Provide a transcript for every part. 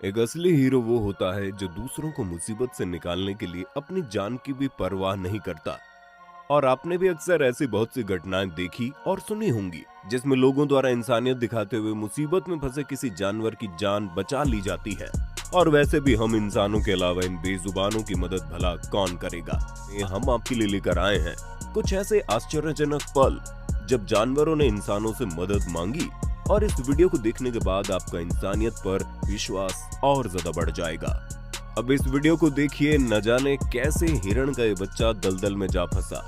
एक असली हीरो वो होता है जो दूसरों को मुसीबत से निकालने के लिए अपनी जान की भी परवाह नहीं करता। और आपने भी अक्सर ऐसी बहुत सी घटनाएं देखी और सुनी होंगी जिसमें लोगों द्वारा इंसानियत दिखाते हुए मुसीबत में फंसे किसी जानवर की जान बचा ली जाती है। और वैसे भी हम इंसानों के अलावा इन बेजुबानों की मदद भला कौन करेगा। ये हम आपके लिए लेकर आए हैं कुछ ऐसे आश्चर्यजनक पल जब जानवरों ने इंसानों से मदद मांगी। और इस वीडियो को देखने के बाद आपका इंसानियत पर विश्वास और ज्यादा बढ़ जाएगा। अब इस वीडियो को देखिए, न जाने कैसे हिरण का ये बच्चा दलदल में जा फंसा।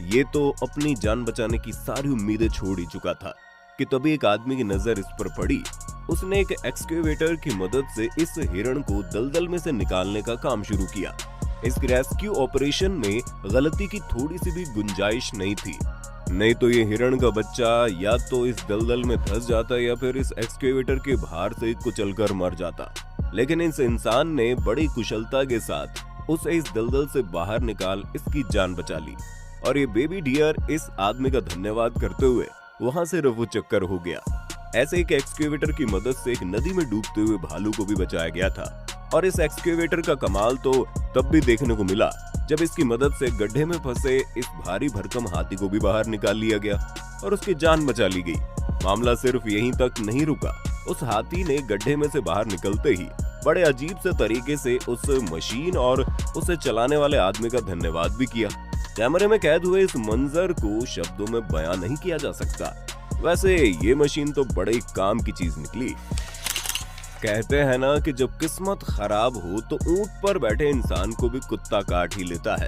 ये तो अपनी जान बचाने की सारी उम्मीदें छोड़ ही चुका था कि तभी एक आदमी की नजर इस पर पड़ी। उसने एक एक्सकेवेटर की मदद से इस हिरण को दलदल में से निकालने का काम शुरू किया। इस रेस्क्यू ऑपरेशन में गलती की थोड़ी सी भी गुंजाइश नहीं थी, नहीं तो ये हिरण का बच्चा या तो इस दलदल में धंस जाता या फिर इस एक्सकेवेटर के भार से कुचलकर मर जाता। लेकिन इस इंसान ने बड़ी कुशलता के साथ उसे इस दलदल से बाहर निकाल इसकी जान बचा ली। और ये बेबी डियर इस आदमी का धन्यवाद करते हुए वहां से रफू चक्कर हो गया। ऐसे एक एक्सकेवेटर की मदद से एक नदी में डूबते हुए भालू को भी बचाया गया था। और इस एक्सकेवेटर का कमाल तो तब भी देखने को मिला जब इसकी मदद से गड्ढे में फंसे इस भारी भरकम हाथी को भी बाहर निकाल लिया गया और उसकी जान बचा ली गई। मामला सिर्फ यहीं तक नहीं रुका, उस हाथी ने गड्ढे में से बाहर निकलते ही बड़े अजीब से तरीके से उस मशीन और उसे चलाने वाले आदमी का धन्यवाद भी किया। कैमरे में कैद हुए इस मंजर को शब्दों में बयां नहीं किया जा सकता। वैसे ये मशीन तो बड़े ही काम की चीज निकली। कहते हैं ना कि जब किस्मत खराब हो तो ऊंट पर बैठे इंसान को भी कुत्ता काट ही लेता है।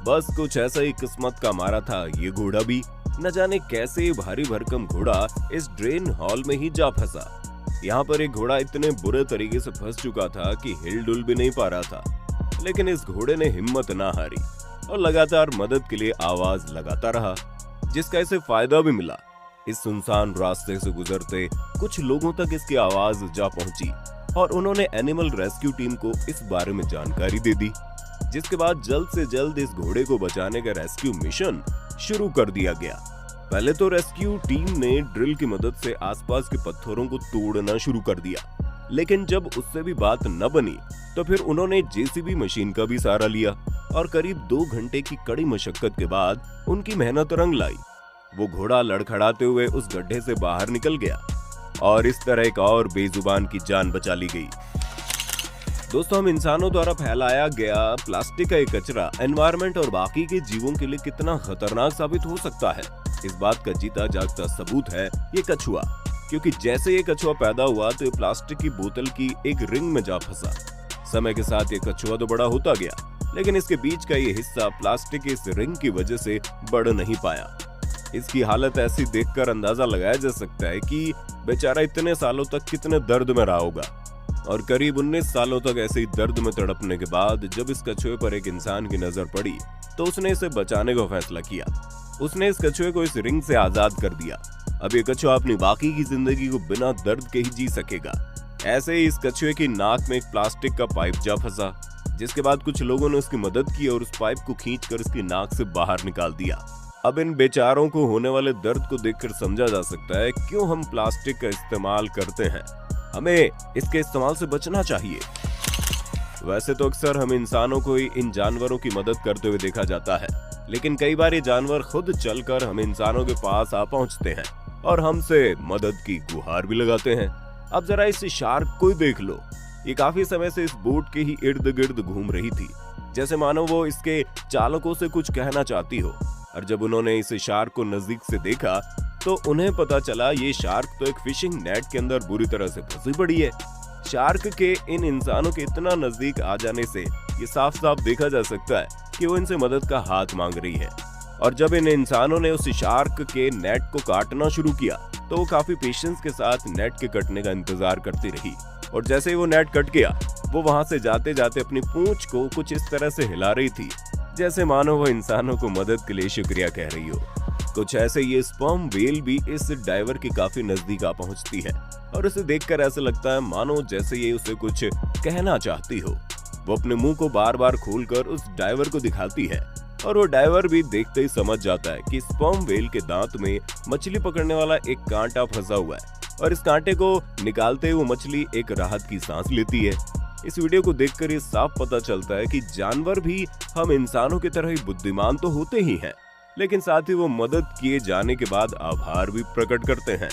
बस कुछ ऐसा ही किस्मत का मारा था ये घोड़ा भी। न जाने कैसे भारी भरकम घोड़ा इस ड्रेन हॉल में ही जा फंसा। यहाँ पर एक घोड़ा इतने बुरे तरीके से फंस चुका था कि हिलडुल भी नहीं पा रहा था। लेकिन इस घोड़े ने हिम्मत ना हारी और लगातार मदद के लिए आवाज लगाता रहा, जिसका इसे फायदा भी मिला। इस सुनसान रास्ते से गुजरते कुछ लोगों तक इसकी आवाज जा पहुंची और उन्होंने एनिमल रेस्क्यू टीम को इस बारे में जानकारी दे दी, जिसके बाद जल्द से जल्द इस घोड़े को बचाने का रेस्क्यू मिशन शुरू कर दिया गया। पहले तो रेस्क्यू टीम ने ड्रिल की मदद से आसपास के पत्थरों को तोड़ना शुरू कर दिया। लेकिन जब उससे भी बात न बनी तो फिर उन्होंने जेसीबी मशीन का भी सहारा लिया और करीब 2 घंटे की कड़ी मशक्कत के बाद उनकी मेहनत रंग लाई। वो घोड़ा लड़खड़ाते हुए उस गड्ढे से बाहर निकल गया और इस तरह एक और बेजुबान की जान बचा ली गई। दोस्तों, हम इंसानों द्वारा फैलाया गया प्लास्टिक का ये कचरा एनवायरनमेंट और बाकी के जीवों के लिए कितना खतरनाक साबित हो सकता है, इस बात का जीता जागता सबूत है ये कछुआ। क्योंकि जैसे ये कछुआ पैदा हुआ तो ये प्लास्टिक की बोतल की एक रिंग में जा फंसा। समय के साथ ये कछुआ तो बड़ा होता गया, लेकिन इसके बीच का ये हिस्सा प्लास्टिक की इस रिंग की वजह से बढ़ नहीं पाया। इसकी हालत ऐसी देखकर अंदाजा लगाया जा सकता है कि बेचारा इतने सालों तक कितने दर्द में रहा होगा। और करीब 19 सालों तक ऐसे ही दर्द में तड़पने के बाद जब इस कछुए पर एक इंसान की नजर पड़ी तो उसने इसे बचाने का फैसला किया। उसने इस कछुए को इस रिंग से आजाद कर दिया। अब ये कछुआ अपनी बाकी की जिंदगी को बिना दर्द के ही जी सकेगा। ऐसे ही इस कछुए की नाक में एक प्लास्टिक का पाइप जा फंसा, जिसके बाद कुछ लोगों ने उसकी मदद की और उस पाइप को खींचकर उसकी नाक से बाहर निकाल दिया। अब इन बेचारों को होने वाले दर्द को देखकर समझा जा सकता है क्यों हम प्लास्टिक का इस्तेमाल करते हैं। हमें इसके इस्तेमाल से बचना चाहिए। वैसे तो अक्सर हम इंसानों को ही इन जानवरों की मदद करते हुए देखा जाता है, लेकिन कई बार ये जानवर खुद चलकर हम इंसानों के पास आ पहुंचते हैं और हमसे मदद की गुहार भी लगाते हैं। अब जरा इस शार्क को ही देख लो। ये काफी समय से इस बोट के ही इर्द गिर्द घूम रही थी, जैसे मानो वो इसके चालकों से कुछ कहना चाहती हो। और जब उन्होंने इस शार्क को नजदीक से देखा तो उन्हें पता चला ये शार्क तो एक फिशिंग नेट के अंदर बुरी तरह से फंसी पड़ी है। शार्क के इन इंसानों के इतना नजदीक आ जाने से ये साफ साफ देखा जा सकता है कि वो इनसे मदद का हाथ मांग रही है। और जब इन इंसानों ने उस शार्क के नेट को काटना शुरू किया तो वो काफी पेशेंस के साथ नेट के कटने का इंतजार करती रही। और जैसे ही वो नेट कट गया वो वहां से जाते जाते अपनी पूंछ को कुछ इस तरह से हिला रही थी जैसे मानो वो इंसानों को मदद के लिए शुक्रिया कह रही हो। कुछ ऐसे ये स्पर्म व्हेल भी इस डाइवर के काफी नजदीक आ पहुंचती है और उसे देखकर ऐसा लगता है मानो जैसे ये उसे कुछ कहना चाहती हो। वो अपने मुंह को बार बार खोलकर उस डाइवर को दिखाती है और वो डाइवर भी देखते ही समझ जाता है कि स्पर्म व्हेल के दांत में मछली पकड़ने वाला एक कांटा फंसा हुआ है। और इस कांटे को निकालते हुए मछली एक राहत की सांस लेती है। इस वीडियो को देखकर ये साफ पता चलता है कि जानवर भी हम इंसानों की तरह ही बुद्धिमान तो होते ही हैं, लेकिन साथ ही वो मदद किए जाने के बाद आभार भी प्रकट करते हैं,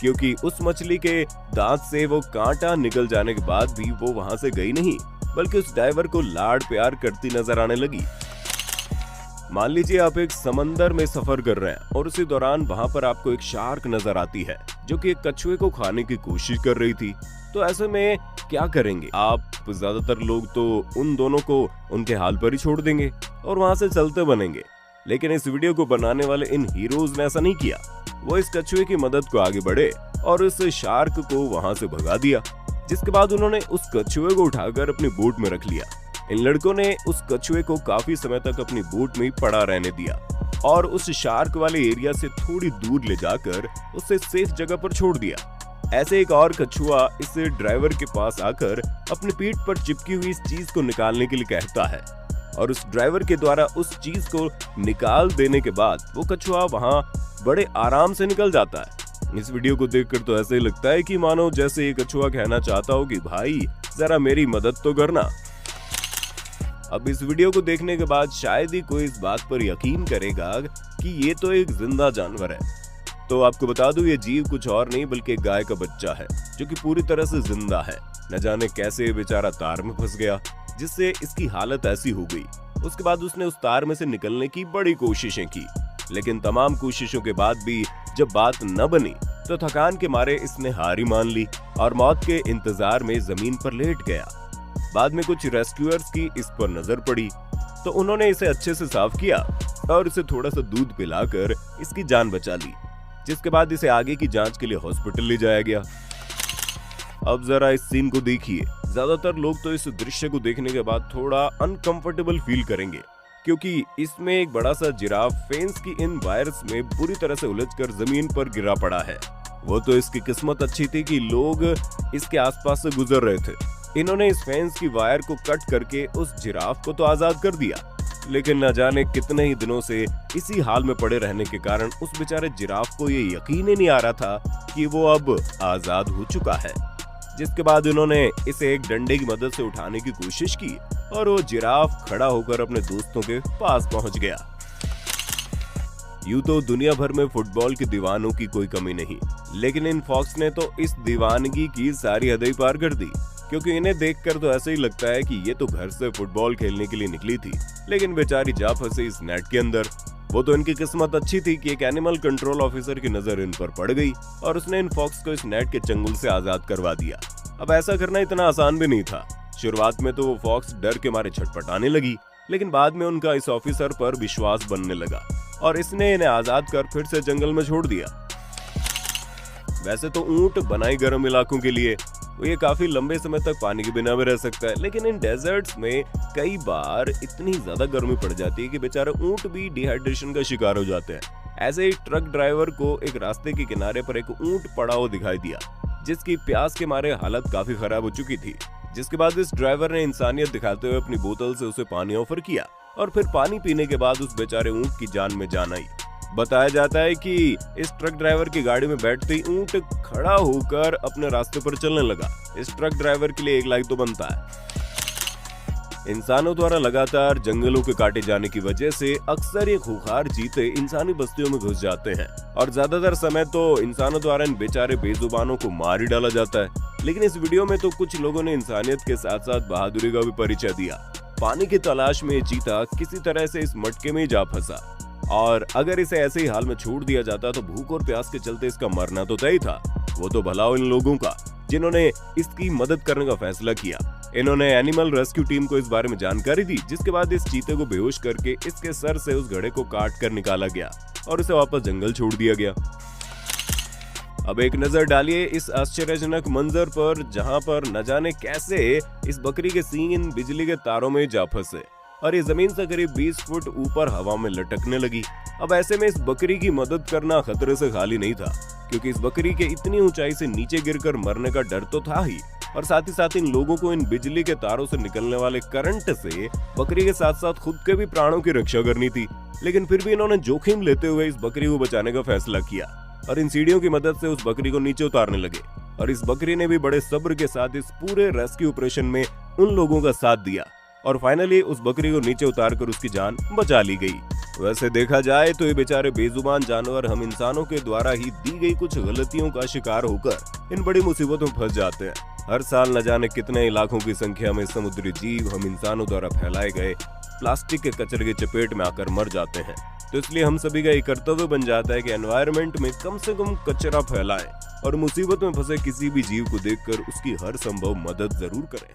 क्योंकि उस मछली के दांत से वो कांटा निकल जाने के बाद भी वो वहां से गई नहीं, बल्कि उस डाइवर को लाड प्यार करती नजर आने लगी। मान लीजिए आप एक समंदर में सफर कर रहे हैं और उसी दौरान वहां पर आपको एक शार्क नजर आती है जो कि एक कछुए को खाने की कोशिश कर रही थी। तो ऐसे में क्या करेंगे आप? ज्यादातर लोग तो उन दोनों को उनके हाल पर ही छोड़ देंगे और वहां से चलते बनेंगे, लेकिन इस वीडियो को बनाने वाले इन हीरोज ने ऐसा नहीं किया। वो इस कछुए की मदद को आगे बढ़े और उस शार्क को वहां से भगा दिया, जिसके बाद उन्होंने उस कछुए को उठाकर अपनी बोट में रख लिया। इन लड़कों ने उस कछुए को काफी समय तक अपनी बोट में ही पड़ा रहने दिया और उस शार्क वाले एरिया से थोड़ी दूर ले जाकर उसे सेफ जगह पर छोड़ दिया। ऐसे एक और कछुआ इस ड्राइवर के पास आकर अपनी पीठ पर चिपकी हुई इस चीज को निकालने के लिए कहता है और उस ड्राइवर के द्वारा उस चीज को निकाल देने के बाद वो कछुआ वहां बड़े आराम से निकल जाता है। इस वीडियो को देखकर तो ऐसे ही लगता है कि मानो जैसे ये कछुआ कहना चाहता हो कि भाई जरा मेरी मदद तो करना। अब इस वीडियो को देखने के बाद शायद ही कोई इस बात पर यकीन करेगा कि ये तो एक जिंदा जानवर है। तो आपको बता दूं, ये जीव कुछ और नहीं बल्कि एक गाय का बच्चा है जो कि पूरी तरह से जिंदा है। न जाने कैसे ये बेचारा तार में फंस गया जिससे इसकी हालत ऐसी हो गई। उसके बाद उसने उस तार में से निकलने की बड़ी कोशिशें की, लेकिन तमाम कोशिशों के बाद भी जब बात न बनी तो थकान के मारे इसने हार ही मान ली और मौत के इंतजार में जमीन पर लेट गया। बाद में कुछ रेस्क्यूअर्स की इस पर नजर पड़ी तो उन्होंने इसे अच्छे से साफ किया और इसे थोड़ा सा दूध पिलाकर इसकी जान बचा ली, जिसके बाद इसे आगे की जांच के लिए हॉस्पिटल ले जाया गया। अब जरा इस सीन को देखिए। ज्यादातर लोग तो इस दृश्य को देखने के बाद थोड़ा अनकंफर्टेबल फील करेंगे, क्योंकि इसमें एक बड़ा सा जिराफ फेंस की इन वायर्स में बुरी तरह से उलझकर जमीन पर गिरा पड़ा है। वो तो इसकी किस्मत अच्छी थी कि लोग इसके आसपास से गुजर रहे थे। इन्होंने इस फेंस की वायर को कट करके उस जिराफ को तो आजाद कर दिया, लेकिन न जाने कितने ही दिनों से इसी हाल में पड़े रहने के कारण उस बेचारे जिराफ को ये यकीन ही नहीं आ रहा था कि वो अब आजाद हो चुका है। जिसके बाद उन्होंने इसे एक डंडे की मदद से उठाने की कोशिश की और वो जिराफ खड़ा होकर अपने दोस्तों के पास पहुंच गया। यूं तो दुनिया भर में फुटबॉल के दीवानों की कोई कमी नहीं, लेकिन इन फॉक्स ने तो इस दीवानगी की सारी हदें पार कर दी, क्योंकि इन्हें देखकर तो ऐसे ही लगता है कि ये तो घर से फुटबॉल खेलने के लिए निकली थी, लेकिन बेचारी जा फंसी इस नेट के अंदर। वो तो इनकी किस्मत अच्छी थी कि एक एनिमल कंट्रोल ऑफिसर की नजर इन पर पड़ गई और उसने इन फॉक्स को इस नेट के चंगुल से आजाद करवा दिया। अब ऐसा करना इतना आसान भी नहीं था। शुरुआत में तो वो फॉक्स डर के मारे छटपटाने लगी, लेकिन बाद में उनका इस ऑफिसर पर विश्वास बनने लगा और इसने इन्हें आजाद कर फिर से जंगल में छोड़ दिया। वैसे तो ऊंट बनाई गर्म इलाकों के लिए, तो ये काफी लंबे समय तक पानी के बिना भी रह सकता है, लेकिन इन डेजर्ट्स में कई बार इतनी ज्यादा गर्मी पड़ जाती है कि बेचारे ऊंट भी डिहाइड्रेशन का शिकार हो जाते हैं। ऐसे ही ट्रक ड्राइवर को एक रास्ते के किनारे पर एक ऊंट पड़ा हुआ दिखाई दिया, जिसकी प्यास के मारे हालत काफी खराब हो चुकी थी। जिसके बाद इस ड्राइवर ने इंसानियत दिखाते हुए अपनी बोतल से उसे पानी ऑफर किया और फिर पानी पीने के बाद उस बेचारे ऊंट की जान में जान आई। बताया जाता है कि इस ट्रक ड्राइवर की गाड़ी में बैठते ही ऊंट खड़ा होकर अपने रास्ते पर चलने लगा। इस ट्रक ड्राइवर के लिए एक लाइक तो बनता है। इंसानों द्वारा लगातार जंगलों के काटे जाने की वजह से अक्सर ये खूंखार चीते इंसानी बस्तियों में घुस जाते हैं और ज्यादातर समय तो इंसानों द्वारा इन बेचारे बेजुबानों को मार ही डाला जाता है। लेकिन इस वीडियो में तो कुछ लोगों ने इंसानियत के साथ साथ बहादुरी का भी परिचय दिया। पानी की तलाश में चीता किसी तरह से इस मटके में जा फंसा और अगर इसे ऐसे ही हाल में छोड़ दिया जाता तो भूख और प्यास के चलते इसका मरना तो तय था। वो तो भला हो इन लोगों का जिन्होंने इसकी मदद करने का फैसला किया। इन्होंने एनिमल रेस्क्यू टीम को इस बारे में जानकारी दी, जिसके बाद इस चीते को बेहोश करके इसके सर से उस घड़े को काट कर निकाला गया और उसे वापस जंगल छोड़ दिया गया। अब एक नजर डालिए इस आश्चर्यजनक मंजर पर, जहां पर न जाने कैसे इस बकरी के सींग इन बिजली के तारों में जा फंसे और ये जमीन से करीब 20 फुट ऊपर हवा में लटकने लगी। अब ऐसे में इस बकरी की मदद करना खतरे से खाली नहीं था, क्योंकि इस बकरी के इतनी ऊंचाई से नीचे गिरकर मरने का डर तो था ही और साथ ही साथ इन लोगों को इन बिजली के तारों से निकलने वाले करंट से बकरी के साथ साथ खुद के भी प्राणों की रक्षा करनी थी। लेकिन फिर भी इन्होंने जोखिम लेते हुए इस बकरी को बचाने का फैसला किया। और इन सीढ़ियों की मदद से उस बकरी को नीचे उतारने लगे। और इस बकरी ने भी बड़े सब्र के साथ इस पूरे रेस्क्यू ऑपरेशन में उन लोगों का साथ दिया और फाइनली उस बकरी को नीचे उतारकर उसकी जान बचा ली गई। वैसे देखा जाए तो ये बेचारे बेजुबान जानवर हम इंसानों के द्वारा ही दी गई कुछ गलतियों का शिकार होकर इन बड़ी मुसीबतों में फंस जाते हैं। हर साल न जाने कितने ही लाखों की संख्या में समुद्री जीव हम इंसानों द्वारा फैलाए गए प्लास्टिक के कचरे की चपेट में आकर मर जाते हैं। तो इसलिए हम सभी का एक कर्तव्य बन जाता है कि एनवायरनमेंट में कम से कम कचरा फैलाएं और मुसीबत में फंसे किसी भी जीव को देखकर उसकी हर संभव मदद जरूर करें।